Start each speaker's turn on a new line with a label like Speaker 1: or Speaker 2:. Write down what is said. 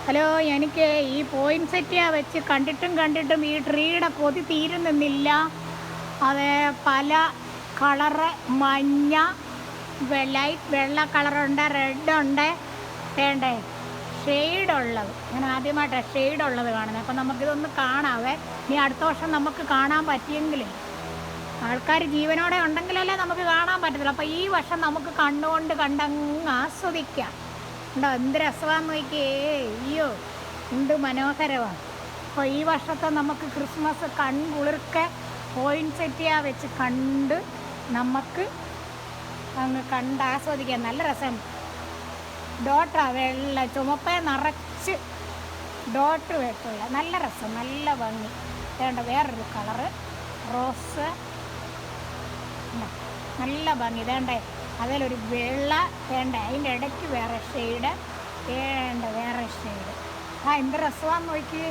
Speaker 1: Hello, എനിക്ക് ഈ poinsettia വെച്ച് കണ്ടിട്ടും ഈ ട്രീയുടെ കൊതി തീരുന്നില്ല. അത് പല കളറ്, മഞ്ഞ, ലൈറ്റ് വെള്ള കളറുണ്ട്, റെഡുണ്ട്, വേണ്ടേ ഷെയ്ഡുള്ളത്. ഞാൻ ആദ്യമായിട്ടാണ് ഷെയ്ഡുള്ളത് കാണുന്നത്. അപ്പം നമുക്കിതൊന്ന് കാണാവേ. ഇനി അടുത്ത വർഷം നമുക്ക് കാണാൻ പറ്റിയെങ്കിലേ, ആൾക്കാർ ജീവനോടെ ഉണ്ടെങ്കിലല്ലേ നമുക്ക് കാണാൻ പറ്റത്തില്ല. അപ്പോൾ ഈ വർഷം നമുക്ക് കണ്ടുകൊണ്ട് കണ്ടങ്ങ് ആസ്വദിക്കാം. ഉണ്ടോ എന്ത് രസമാണെന്ന് നോക്കിയേ. അയ്യോ, എന്ത് മനോഹരമാണ്. അപ്പോൾ ഈ വർഷത്തെ നമുക്ക് ക്രിസ്മസ് കൺകുളിർക്കെ പോയിൻസെറ്റിയ വെച്ച് കണ്ട് നമുക്ക് അങ്ങ് കണ്ട് ആസ്വദിക്കാം. നല്ല രസം. ഡോട്ടാ വെള്ള ചുമപ്പേ നിറച്ച് ഡോട്ട് വെട്ടുള്ള നല്ല രസം, നല്ല ഭംഗി. വേണ്ട വേറൊരു കളറ് റോസ്, നല്ല ഭംഗി. വേണ്ടേ അതിലൊരു വെള്ള, വേണ്ട അതിൻ്റെ ഇടയ്ക്ക് വേറെ ഷെയ്ഡ്, വേണ്ട വേറെ ഷെയ്ഡ്. എന്ത് രസമാണെന്ന് നോക്കി.